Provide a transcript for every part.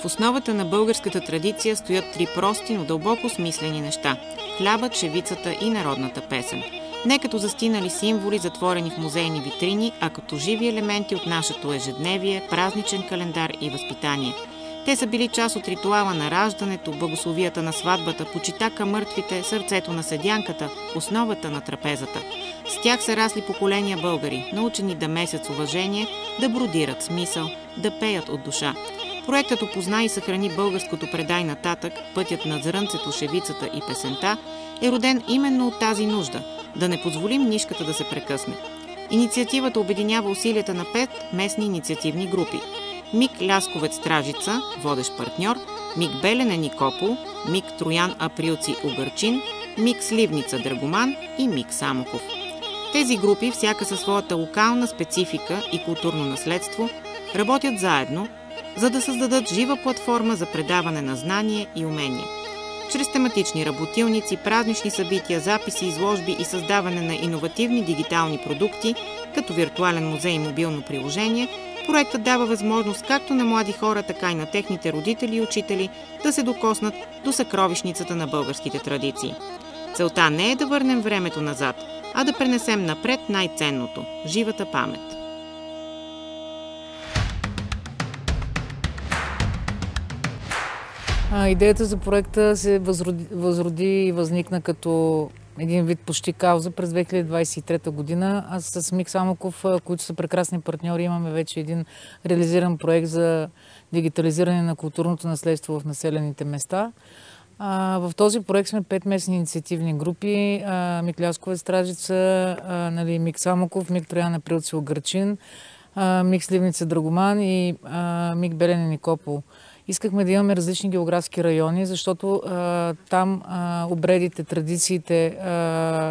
В основата на българската традиция стоят три прости, но дълбоко смислени неща – хлябът, шевицата и народната песен. Не като застинали символи, затворени в музейни витрини, а като живи елементи от нашето ежедневие, празничен календар и възпитание. Те са били част от ритуала на раждането, благословията на сватбата, почита към мъртвите, сърцето на седянката, основата на трапезата. С тях са расли поколения българи, научени да месят с уважение, да бродират смисъл, да пеят от душа. Проектът опозна и съхрани българското предай нататък, пътят на зрънцето, шевицата и песента е роден именно от тази нужда – да не позволим нишката да се прекъсне. Инициативата обединява усилията на 5 местни инициативни групи. МИГ Лясковец Стражица, водещ партньор, МИГ Белене Никопол, МИГ Троян Априлци Угърчин, МИГ Сливница Драгоман и МИГ Самоков. Тези групи, всяка със своята локална специфика и културно наследство, работят заедно, за да създадат жива платформа за предаване на знание и умения. Чрез тематични работилници, празнични събития, записи, изложби и създаване на иновативни дигитални продукти, като виртуален музей и мобилно приложение, проектът дава възможност както на млади хора, така и на техните родители и учители да се докоснат до съкровищницата на българските традиции. Целта не е да върнем времето назад, а да пренесем напред най-ценното – живата памет. Идеята за проекта се възроди и възникна като един вид почти кауза през 2023 година. Аз с МИГ Самоков, които са прекрасни партньори, имаме вече един реализиран проект за дигитализиране на културното наследство в населените места. В този проект сме 5 местни инициативни групи. МИГ Лясковец Стражица, МИГ Самоков, МИГ Троян Априлци Угърчин, МИГ Сливница Драгоман и МИГ Белене Никопол. Искахме да имаме различни географски райони, защото там обредите, традициите,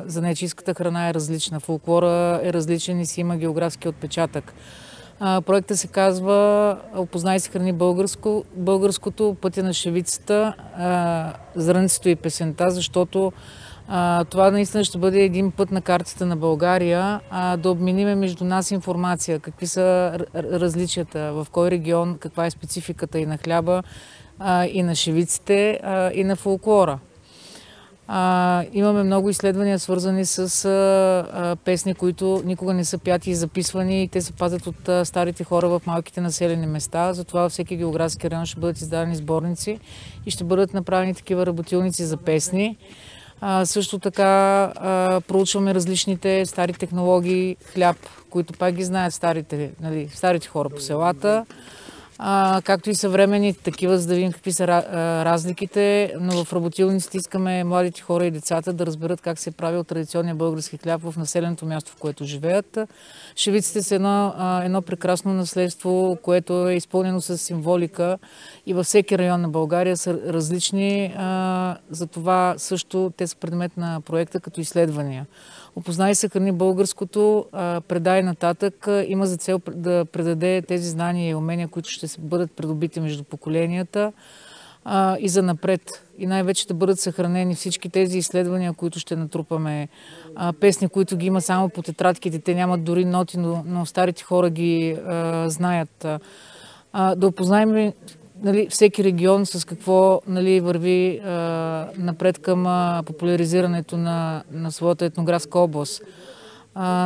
занечийската храна е различна, фолклора е различен и си има географски отпечатък. Проектът се казва "Опознай се храни българското, пътя на шевицата, зрънцето и песента", защото това наистина ще бъде един път на картата на България, да обмениме между нас информация, какви са различията, в кой регион, каква е спецификата и на хляба, и на шевиците, и на фолклора. Имаме много изследвания, свързани с песни, които никога не са пяти и записвани, и те се пазят от старите хора в малките населени места. Затова във всеки географски район ще бъдат издадени сборници и ще бъдат направени такива работилници за песни. Също така проучваме различните стари технологии, хляб, които пак ги знаят старите хора по селата, както и съвременните такива, за да видим какви са разликите, но в работилниците искаме младите хора и децата да разберат как се прави от традиционния български хляб в населеното място, в което живеят. Шевиците са едно прекрасно наследство, което е изпълнено с символика и във всеки район на България са различни, затова също те са предмет на проекта като изследвания. Опознай се храни българското, предай нататък, има за цел да предаде тези знания и умения, които ще бъдат придобити между поколенията и за напред. И най-вече да бъдат съхранени всички тези изследвания, които ще натрупаме. Песни, които ги има само по тетрадките, те нямат дори ноти, но старите хора ги знаят. Да опознаем всеки регион с какво върви напред към популяризирането на своята етнографска област.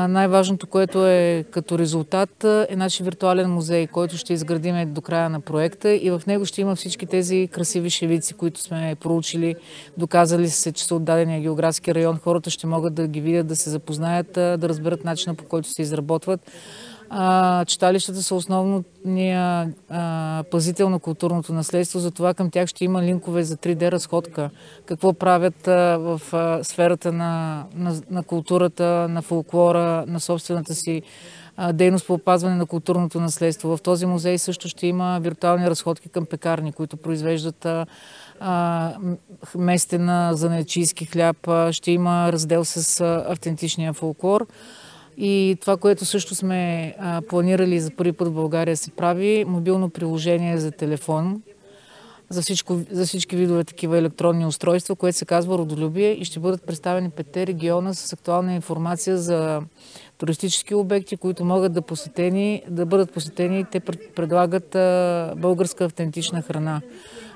Най-важното, което е като резултат, е нашия виртуален музей, който ще изградим до края на проекта, и в него ще има всички тези красиви шевици, които сме проучили, доказали се, че са от дадения географски район. Хората ще могат да ги видят, да се запознаят, да разберат начина, по който се изработват. Читалищата са основния пазител на културното наследство, затова към тях ще има линкове за 3D разходка. Какво правят в сферата на културата, на фолклора, на собствената си дейност по опазване на културното наследство. В този музей също ще има виртуални разходки към пекарни, които произвеждат местен занечийски хляб. Ще има раздел с автентичния фолклор. И това, което също сме планирали за първи път в България, се прави мобилно приложение за телефон, за всички видове такива електронни устройства, което се казва Родолюбие, и ще бъдат представени 5 региона с актуална информация за туристически обекти, които могат да бъдат посетени. Те предлагат българска автентична храна.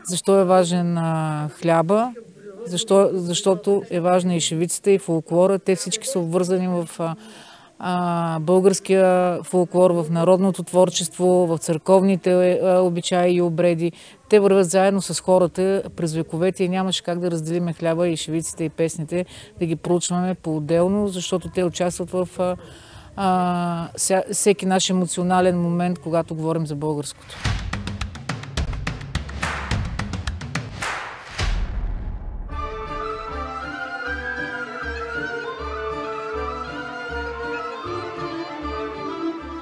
Защо е важен хляба? Защото е важна и шевицата, и фолклора. Те всички са обвързани в българския фолклор, в народното творчество, в църковните обичаи и обреди. Те вървят заедно с хората през вековете и нямаше как да разделиме хляба и шевиците и песните, да ги проучваме по-отделно, защото те участват в всеки наш емоционален момент, когато говорим за българското.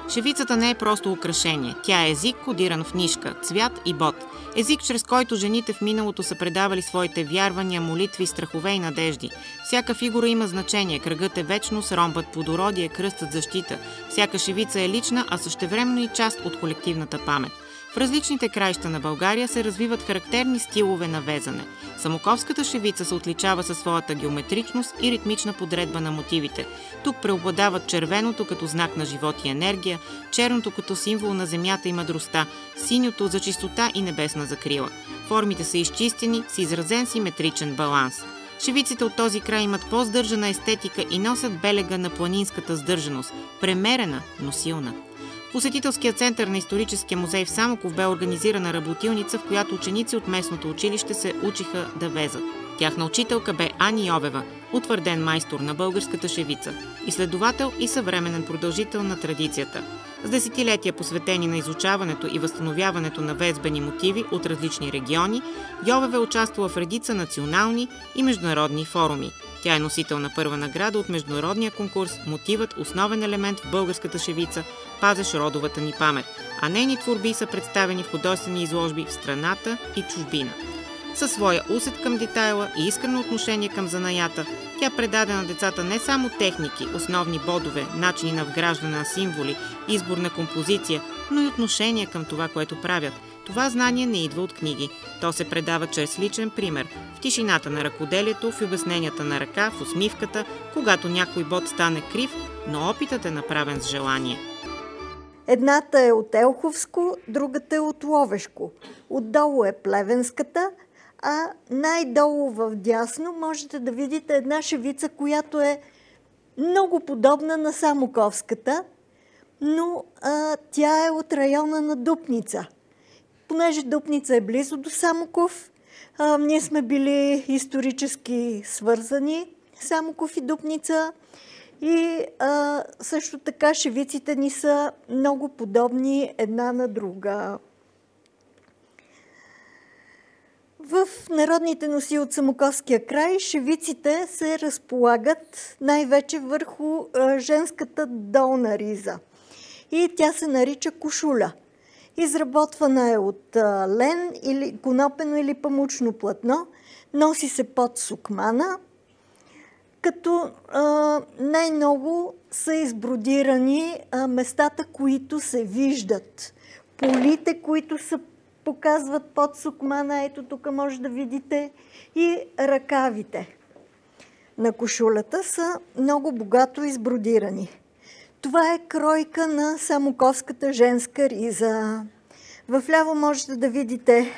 Шевицата не е просто украшение. Тя е език, кодиран в нишка, цвят и бот. Език, чрез който жените в миналото са предавали своите вярвания, молитви, страхове и надежди. Всяка фигура има значение. Кръгът е вечност, ромбът плодородие, кръстът защита. Всяка шевица е лична, а същевременно и част от колективната памет. В различните краища на България се развиват характерни стилове на везане. Самоковската шевица се отличава със своята геометричност и ритмична подредба на мотивите. Тук преобладават червеното като знак на живот и енергия, черното като символ на земята и мъдростта, синьото за чистота и небесна закрила. Формите са изчистени с изразен симетричен баланс. Шевиците от този край имат по-сдържана естетика и носят белега на планинската сдържаност, премерена, но силна. В посетителския център на историческия музей в Самоков бе организирана работилница, в която ученици от местното училище се учиха да везат. Тяхна учителка бе Ани Йовева, утвърден майстор на българската шевица, изследовател и съвременен продължител на традицията. С десетилетия посветени на изучаването и възстановяването на везбени мотиви от различни региони, Йовева е участвала в редица национални и международни форуми. Тя е носител на първа награда от международния конкурс «Мотивът – основен елемент в българската шевица, пазеш родовата ни памет», а нейни творби са представени в художествени изложби в страната и чужбина. Със своя усет към детайла и искрено отношение към занаята, тя предаде на децата не само техники, основни бодове, начини на вграждане на символи, избор на композиция, но и отношение към това, което правят. Това знание не идва от книги. То се предава чрез личен пример, в тишината на ръкоделието, в обясненията на ръка, в усмивката, когато някой бод стане крив, но опитът е направен с желание. Едната е от Елховско, другата е от Ловешко. Отдолу е Плевенската, а най-долу в дясно можете да видите една шевица, която е много подобна на Самоковската, но тя е от района на Дупница. Понеже Дупница е близо до Самоков, ние сме били исторически свързани, Самоков и Дупница, и също така шевиците ни са много подобни една на друга. В народните носи от Самоковския край шевиците се разполагат най-вече върху женската долна риза и тя се нарича кошуля. Изработвана е от лен или конопено или памучно платно, носи се под сукмана, като най-много са избродирани местата, които се виждат. Полите, които се показват под сукмана, ето тук може да видите, и ръкавите на кошулята са много богато избродирани. Това е кройка на самоковската женска риза. Вляво можете да видите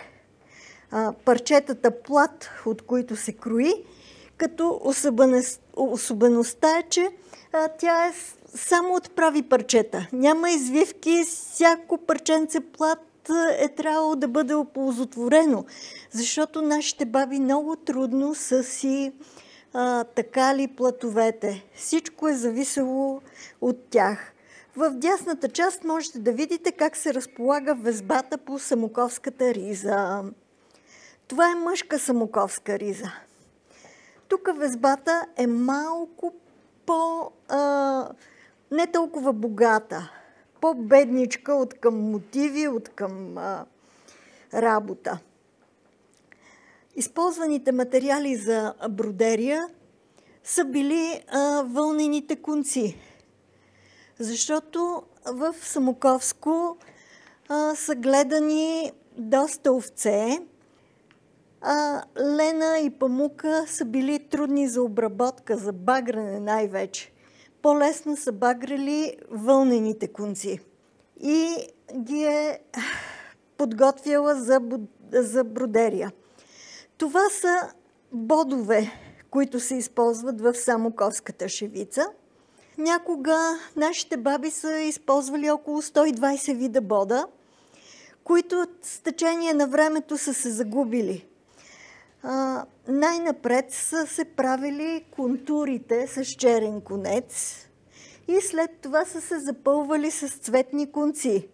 парчетата плат, от които се крои, като особеността е, че тя е само от прави парчета. Няма извивки, всяко парченце плат е трябвало да бъде оползотворено, защото нашите баби много трудно са си такали платовете. Всичко е зависело от тях. В дясната част можете да видите как се разполага везбата по самоковската риза. Това е мъжка самоковска риза. Тук везбата е малко не толкова богата, по-бедничка от към мотиви, от към работа. Използваните материали за бродерия са били вълнените конци, защото в Самоковско са гледани доста овце, лена и памука са били трудни за обработка, за багрене най-вече. по-лесно са багрили вълнените конци и ги е подготвяла за бродерия. Това са бодове, които се използват в самоковската шевица. Някога нашите баби са използвали около 120 вида бода, които с течение на времето са се загубили. Най-напред са се правили контурите с черен конец и след това са се запълвали с цветни конци.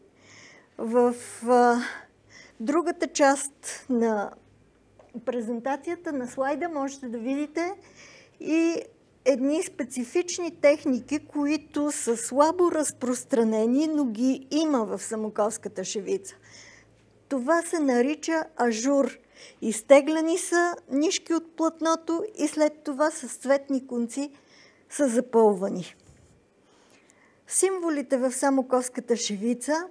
В другата част на презентацията на слайда можете да видите и едни специфични техники, които са слабо разпространени, но ги има в самоковската шевица. Това се нарича ажур. Изтегляни са нишки от платното и след това с цветни конци са запълвани. Символите в самоковската шевица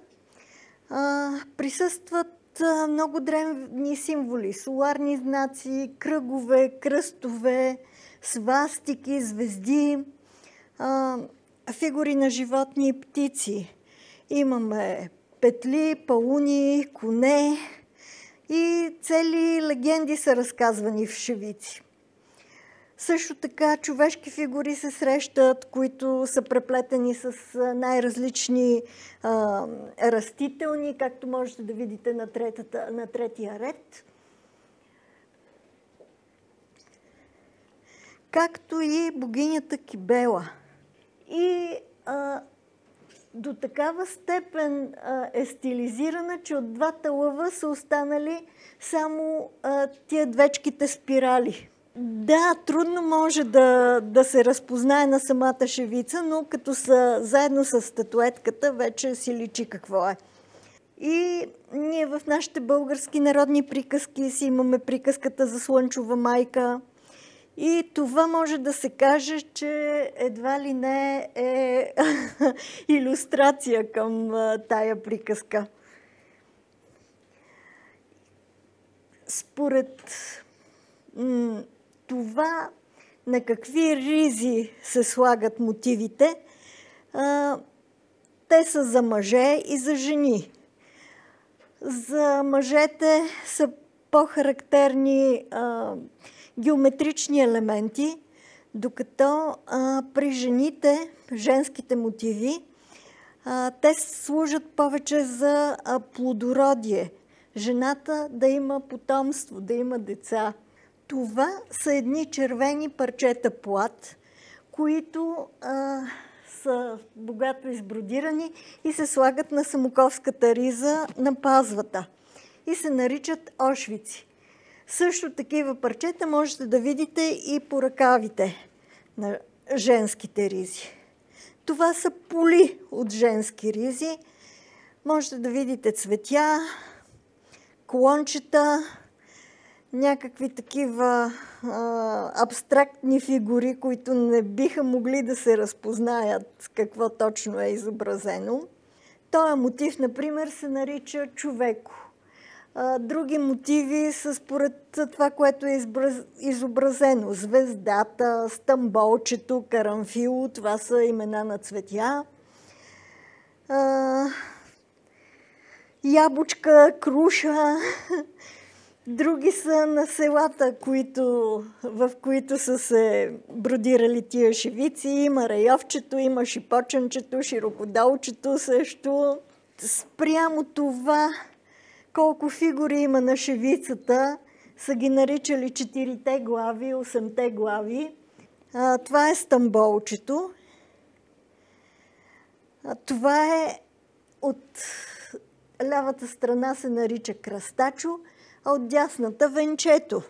присъстват много древни символи. Соларни знаци, кръгове, кръстове, свастики, звезди, фигури на животни и птици. Имаме петли, пауни, коне и цели легенди са разказвани в шевици. Също така човешки фигури се срещат, които са преплетени с най-различни растителни, както можете да видите на третия ред. Както и богинята Кибела. И до такава степен е стилизирана, че от двата лъва са останали само тия двечките спирали. Да, трудно може да се разпознае на самата шевица, но като са заедно с статуетката, вече си личи какво е. И ние в нашите български народни приказки си имаме приказката за Слънчова майка. И това може да се каже, че едва ли не е илюстрация към тая приказка. Според това на какви ризи се слагат мотивите, те са за мъже и за жени. За мъжете са по-характерни геометрични елементи, докато при жените, женските мотиви, те служат повече за плодородие. Жената да има потомство, да има деца. Това са едни червени парчета плат, които са богато избродирани и се слагат на самоковската риза на пазвата и се наричат ошвици. Също такива парчета можете да видите и по ръкавите на женските ризи. Това са поли от женски ризи. Можете да видите цветя, клончета, някакви такива абстрактни фигури, които не биха могли да се разпознаят какво точно е изобразено. Този мотив, например, се нарича човеко. Други мотиви са според това, което е изобразено. Звездата, стамболчето, карамфило, това са имена на цветя. Ябучка, круша. Други са на селата, в които са се бродирали тия шевици. Има райовчето, има шипоченчето, широкодолчето също. Спрямо това, колко фигури има на шевицата, са ги наричали 4-те глави, 8-те глави. Това е стамболчето. Това е от лявата страна се нарича кръстачо, а от дясната венчето.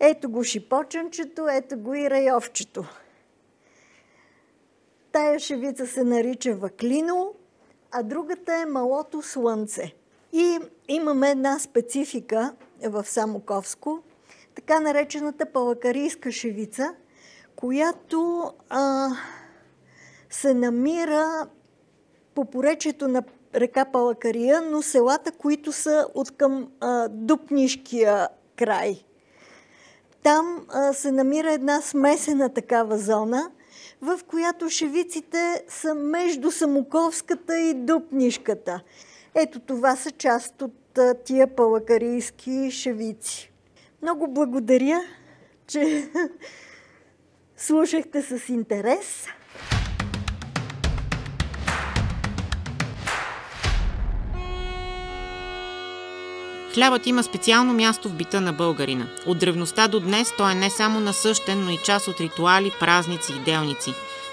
Ето го шипоченчето, ето го и райовчето. Тая шевица се нарича ваклино, а другата е малото слънце. И имаме една специфика в Самоковско, така наречената палакарийска шевица, която се намира по поречието на река Палакария, но селата, които са от към Дупнишкия край. Там се намира една смесена такава зона, в която шевиците са между Самоковската и Дупнишката. Ето това са част от тия палакарийски шевици. Много благодаря, че слушахте с интерес. Хлябът има специално място в бита на българина. От древността до днес той е не само насъщен, но и част от ритуали, празници и делници.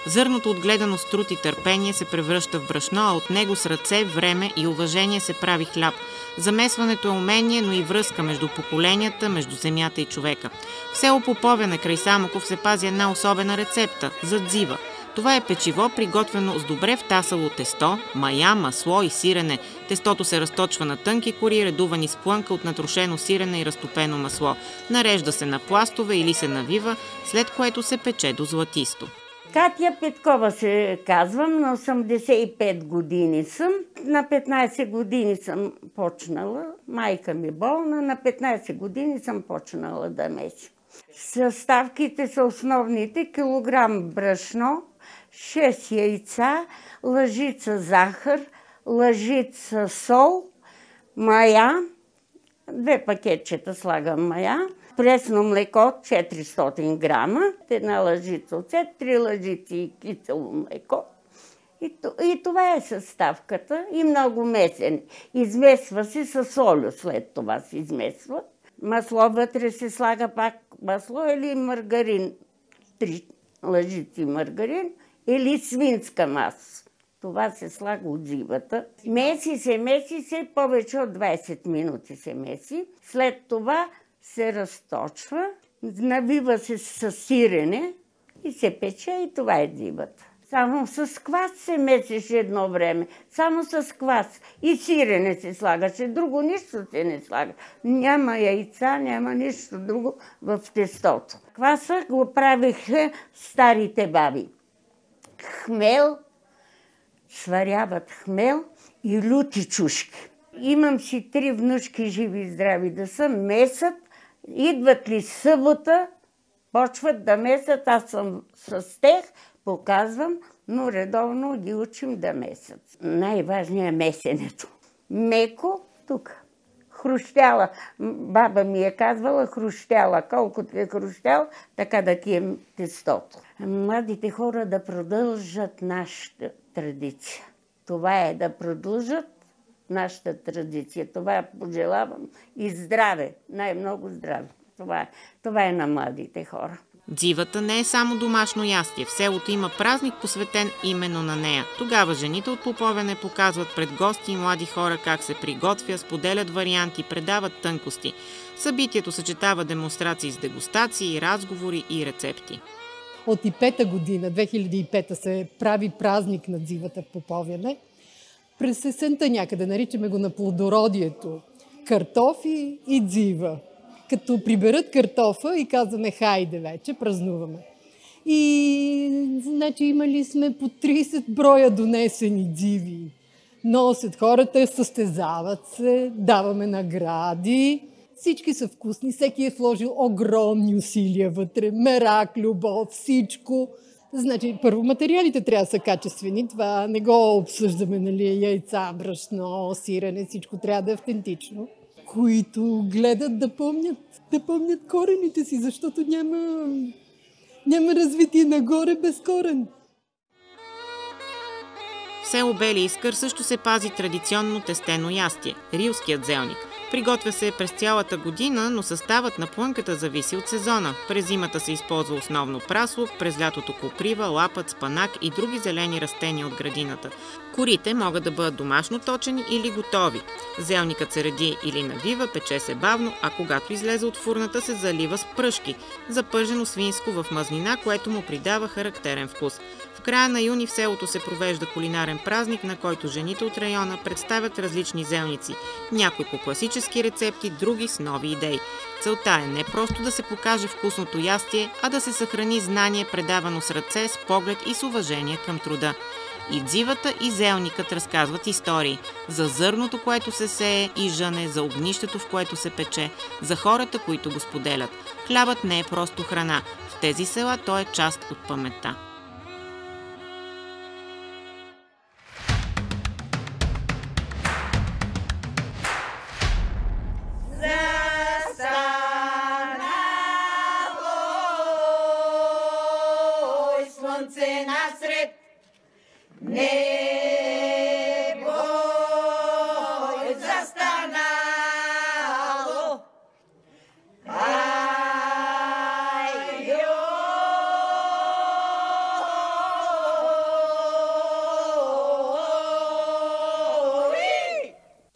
Зърното, отгледано с труд и търпение, се превръща в брашно, а от него с ръце, време и уважение се прави хляб. Замесването е умение, но и връзка между поколенията, между земята и човека. В село Поповяне край Самоков се пази една особена рецепта – задзива. Това е печиво, приготвено с добре втасало тесто, мая, масло и сирене. Тестото се разточва на тънки кори, редувани с плънка от натрошено сирене и разтопено масло. Нарежда се на пластове или се навива, след което се пече до златисто. Катя Петкова се казвам, на 85 години съм. На 15 години съм почнала, майка ми болна, на 15 години съм почнала да меся. Съставките са основните: килограм брашно, 6 яйца, лъжица захар, лъжица сол, мая, 2 пакетчета слагам мая, пресно млеко 400 грама, една лъжица оцет, 3 лъжици кисело млеко. И това е съставката и много месене. Измесва се с олио, след това се измесва. Масло вътре се слага пак масло или маргарин, 3 лъжици маргарин или свинска маса. Това се слага от зивата. Меси се, повече от 20 минути се меси. След това се разточва, навива се с сирене и се пече, и това е зивата. Само с квас се месеше едно време. Само с квас. И сирене се слагаше. Друго нищо се не слага. Няма яйца, няма нищо друго в тестото. Кваса го правиха старите баби. Хмел, сваряват хмел и люти чушки. Имам си 3 внучки, живи и здрави да са, месят. Идват ли събота, почват да месят. Аз съм с тях, показвам, но редовно ги учим да месят. Най-важният е месенето. Меко, тук, хрущяла. Баба ми е казвала хрущяла. Колкото е хрущял, така да ти е тестото. Младите хора да продължат нашата традиция. Това е да продължат нашата традиция. Това пожелавам. И здраве, най-много здраве. Това е на младите хора. Дзивата не е само домашно ястие. В селото има празник, посветен именно на нея. Тогава жените от Поповяне показват пред гости и млади хора как се приготвя, споделят варианти, предават тънкости. Събитието съчетава демонстрации с дегустации, разговори и рецепти. От 2005 година, 2005 се прави празник на дзивата в Поповяне. През есента някъде, наричаме го на плодородието, картофи и дзива. Като приберат картофа и казваме хайде вече, празнуваме. И значи имали сме по 30 броя донесени дзиви. Носят хората, състезават се, даваме награди. Всички са вкусни, всеки е вложил огромни усилия вътре, мерак, любов, всичко. Значи, първо материалите трябва да са качествени, това не го обсъждаме, нали, яйца, брашно, сирене, всичко трябва да е автентично. Които гледат да помнят корените си, защото няма развитие нагоре без корен. В село Бели Искър също се пази традиционно тестено ястие – рилският зелник. Приготвя се през цялата година, но съставът на плънката зависи от сезона. През зимата се използва основно праслук, през лятото коприва, лапът, спанак и други зелени растения от градината. Корите могат да бъдат домашно точени или готови. Зелникът се реди или навива, пече се бавно, а когато излезе от фурната се залива с пръшки, запържено свинско в мазнина, което му придава характерен вкус. В края на юни в селото се провежда кулинарен празник, на който жените от района представят различни зелници. Някои по класически рецепти, други с нови идеи. Целта е не просто да се покаже вкусното ястие, а да се съхрани знание, предавано с ръце, с поглед и с уважение към труда. И дзивата, и зелникът разказват истории. За зърното, което се сее и жъне, за огнището, в което се пече, за хората, които го споделят. Хлябът не е просто храна. В тези села той е част от паметта.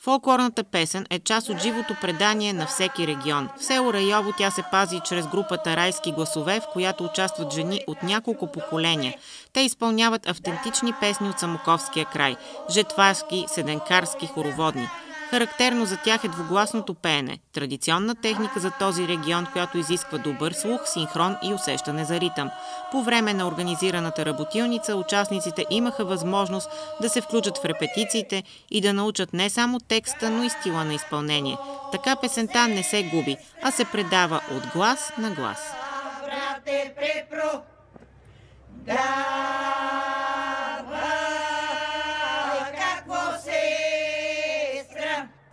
Фолклорната песен е част от живото предание на всеки регион. В село Райово тя се пази чрез групата Райски гласове, в която участват жени от няколко поколения. Те изпълняват автентични песни от Самоковския край – жетварски, седенкарски, хороводни. Характерно за тях е двугласното пеене – традиционна техника за този регион, която изисква добър слух, синхрон и усещане за ритъм. По време на организираната работилница участниците имаха възможност да се включат в репетициите и да научат не само текста, но и стила на изпълнение. Така песента не се губи, а се предава от глас на глас.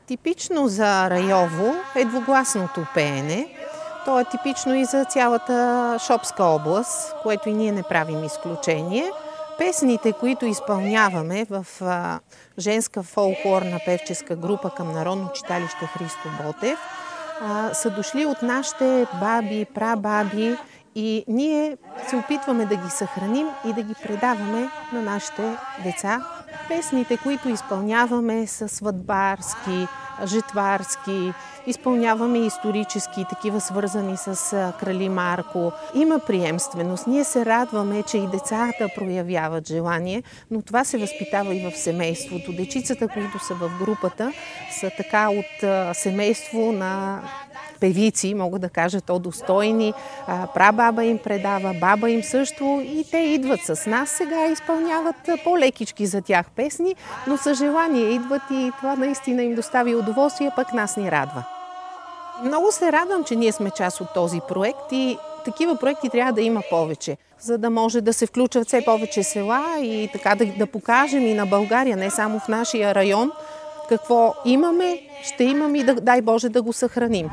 Типично за Райово е двугласното пеене. То е типично и за цялата Шопска област, което и ние не правим изключение. Песните, които изпълняваме в женска фолклорна певческа група към Народно читалище Христо Ботев, са дошли от нашите баби, прабаби и ние се опитваме да ги съхраним и да ги предаваме на нашите деца. Песните, които изпълняваме, са сватбарски, жетварски, изпълняваме исторически, такива свързани с Крали Марко. Има приемственост. Ние се радваме, че и децата проявяват желание, но това се възпитава и в семейството. Дечицата, които са в групата, са така от семейство на певици, мога да кажа, то достойни. Прабаба им предава, баба им също и те идват с нас сега, изпълняват по-лекички за тях песни, но със желание идват и това наистина им достави удоволствие, пък нас ни радва. Много се радвам, че ние сме част от този проект и такива проекти трябва да има повече, за да може да се включват все повече села и така да покажем и на България, не само в нашия район, какво имаме, ще имаме и дай Боже да го съхраним.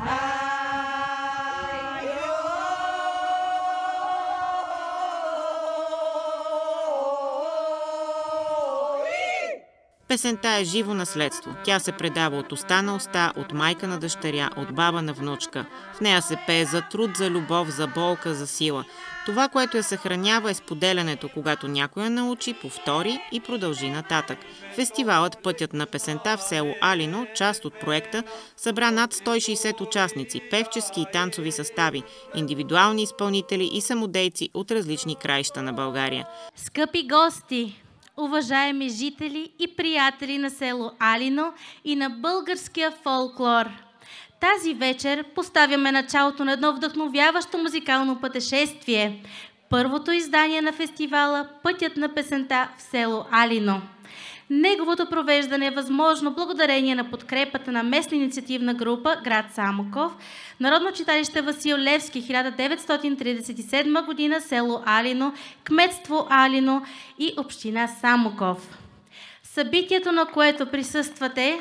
Песента е живо наследство. Тя се предава от уста на уста, от майка на дъщеря, от баба на внучка. В нея се пее за труд, за любов, за болка, за сила. Това, което я съхранява, е споделянето, когато някой я научи, повтори и продължи нататък. Фестивалът "Пътят на песента" в село Алино, част от проекта, събра над 160 участници, певчески и танцови състави, индивидуални изпълнители и самодейци от различни краища на България. Скъпи гости, уважаеми жители и приятели на село Алино и на българския фолклор! Тази вечер поставяме началото на едно вдъхновяващо музикално пътешествие. Първото издание на фестивала "Пътят на песента" в село Алино. Неговото провеждане е възможно благодарение на подкрепата на местна инициативна група град Самоков, Народно читалище Васил Левски, 1937 година, село Алино, кметство Алино и община Самоков. Събитието, на което присъствате,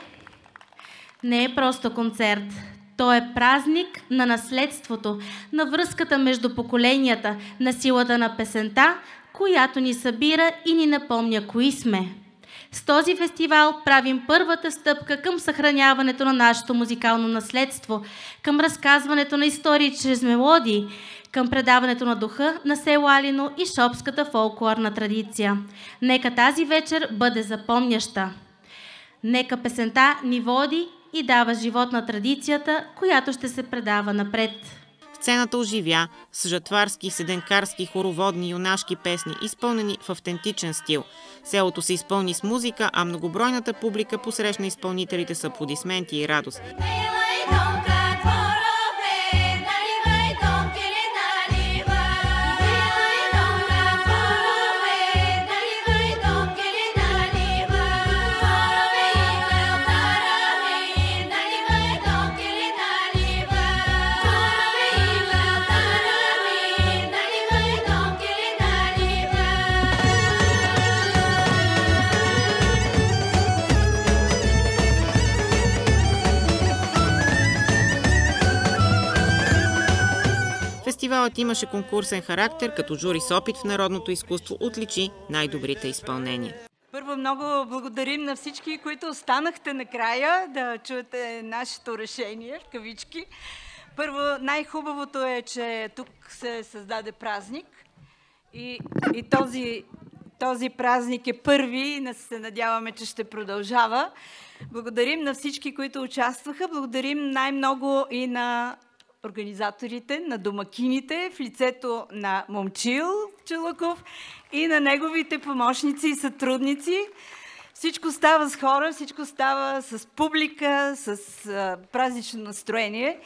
не е просто концерт. То е празник на наследството, на връзката между поколенията, на силата на песента, която ни събира и ни напомня кои сме. С този фестивал правим първата стъпка към съхраняването на нашето музикално наследство, към разказването на истории чрез мелодии, към предаването на духа на село Алино и шопската фолклорна традиция. Нека тази вечер бъде запомняща. Нека песента ни води и дава живот на традицията, която ще се предава напред. Сцената оживя с жатварски, седенкарски, хороводни, юнашки песни, изпълнени в автентичен стил. Селото се изпълни с музика, а многобройната публика посрещна изпълнителите с аплодисменти и радост. Фестивалът имаше конкурсен характер, като жури с опит в народното изкуство отличи най-добрите изпълнения. Първо много благодарим на всички, които останахте накрая да чуете нашето решение, в кавички. Първо, най-хубавото е, че тук се създаде празник и този този празник е първи и се надяваме, че ще продължава. Благодарим на всички, които участваха. Благодарим най-много и на организаторите, на домакините в лицето на Момчил Чолаков и на неговите помощници и сътрудници. Всичко става с хора, всичко става с публика, с празнично настроение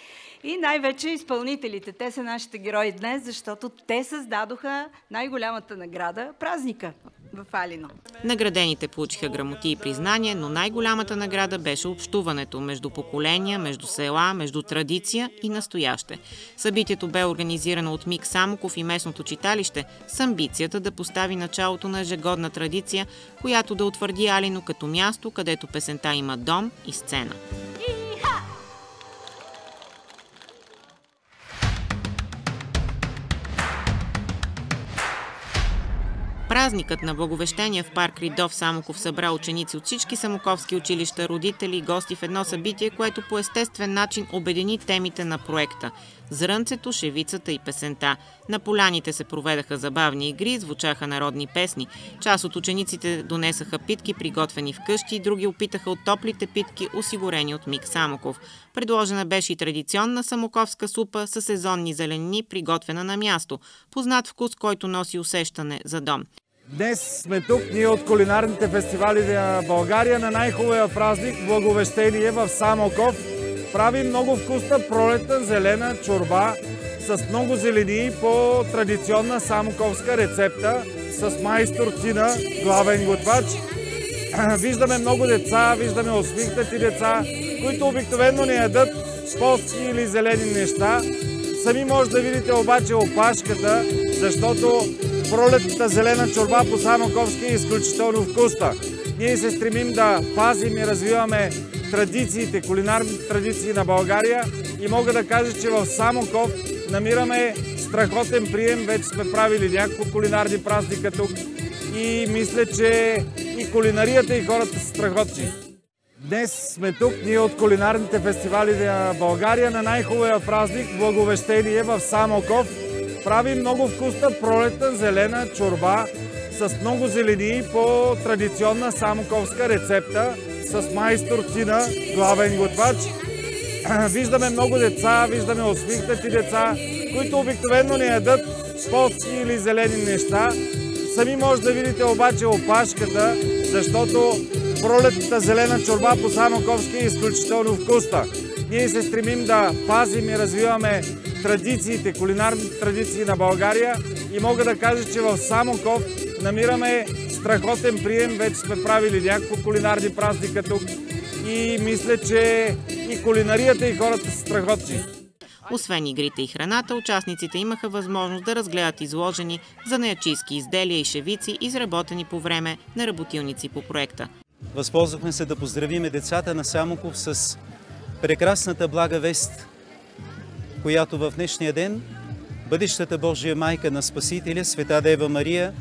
и най-вече изпълнителите. Те са нашите герои днес, защото те създадоха най-голямата награда – празника в Алино. Наградените получиха грамоти и признания, но най-голямата награда беше общуването между поколения, между села, между традиция и настояще. Събитието бе организирано от Мик Самоков и местното читалище с амбицията да постави началото на ежегодна традиция, която да утвърди Алино като място, където песента има дом и сцена. Празникът на Благовещение в парк Ридов Самоков събра ученици от всички самоковски училища, родители и гости в едно събитие, което по естествен начин обедини темите на проекта – зрънцето, шевицата и песента. На поляните се проведаха забавни игри, звучаха народни песни. Част от учениците донесаха питки, приготвени вкъщи, други опитаха от топлите питки, осигурени от Мик Самоков. Предложена беше и традиционна самоковска супа с сезонни зеленини, приготвена на място. Познат вкус, който носи усещане за дом. Днес сме тук, ние от кулинарните фестивали на България, на най-хубавия празник Благовещение в Самоков. Правим много вкусна пролетна зелена чорба с много зелени по традиционна самоковска рецепта с майстор Тина, главен готвач. Виждаме много деца, виждаме усмихнати деца, които обикновено не ядат постни или зелени неща. Сами може да видите обаче опашката, защото пролетната зелена чорба по самоковски е изключително вкусна. Ние се стремим да пазим и развиваме традициите, кулинарните традиции на България и мога да кажа, че в Самоков намираме страхотен прием. Вече сме правили няколко кулинарни празника тук и мисля, че и кулинарията и хората са страхотни. Днес сме тук, ние от кулинарните фестивали на България, на най-хубавия празник Благовещение в Самоков. Правим много вкусна пролетна зелена чорба с много зелени по традиционна самоковска рецепта с майстор Тина, главен готвач. Виждаме много деца, виждаме усмихнати деца, които обикновено не ядат постни или зелени неща. Сами може да видите обаче опашката, защото пролетната зелена чорба по самоковски е изключително вкусна. Ние се стремим да пазим и развиваме традициите, кулинарните традиции на България и мога да кажа, че в Самоков намираме страхотен прием. Вече сме правили няколко кулинарни празника тук и мисля, че и кулинарията и хората са страхотни. Освен игрите и храната, участниците имаха възможност да разгледат изложени занаятчийски изделия и шевици, изработени по време на работилници по проекта. Възползвахме се да поздравиме децата на Самоков с прекрасната блага вест, която в днешния ден бъдещата Божия майка на Спасителя, Света Дева Мария,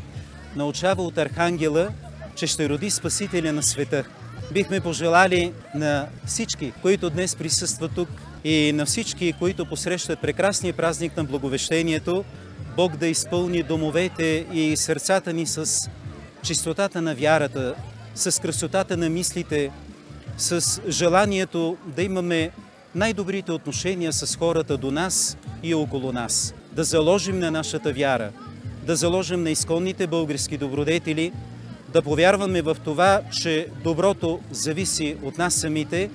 научава от Архангела, че ще роди Спасителя на света. Бихме пожелали на всички, които днес присъстват тук и на всички, които посрещат прекрасния празник на Благовещението, Бог да изпълни домовете и сърцата ни с чистотата на вярата, с красотата на мислите, с желанието да имаме най-добрите отношения с хората до нас и около нас. Да заложим на нашата вяра, да заложим на изконните български добродетели, да повярваме в това, че доброто зависи от нас самите,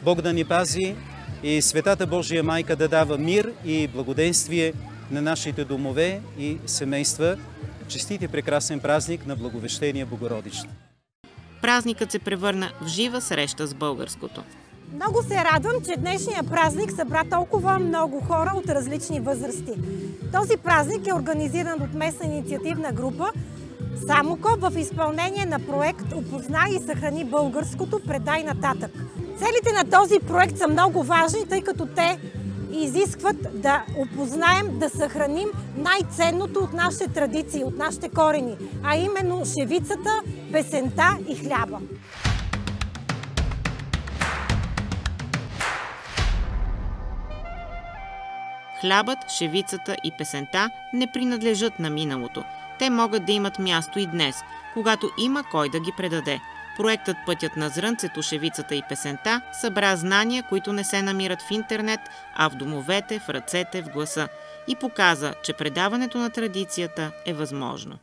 Бог да ни пази и Светата Божия майка да дава мир и благоденствие на нашите домове и семейства. Честит и прекрасен празник на Благовещение Богородично! Празникът се превърна в жива среща с българското. Много се радвам, че днешния празник събра толкова много хора от различни възрасти. Този празник е организиран от местна инициативна група Самоков в изпълнение на проект "Опознай и съхрани българското, предай нататък". Целите на този проект са много важни, тъй като те изискват да опознаем, да съхраним най-ценното от нашите традиции, от нашите корени, а именно шевицата, песента и хляба. Хлябът, шевицата и песента не принадлежат на миналото. те могат да имат място и днес, когато има кой да ги предаде. Проектът «Пътят на зрънцето, шевицата и песента» събра знания, които не се намират в интернет, а в домовете, в ръцете, в гласа и показа, че предаването на традицията е възможно.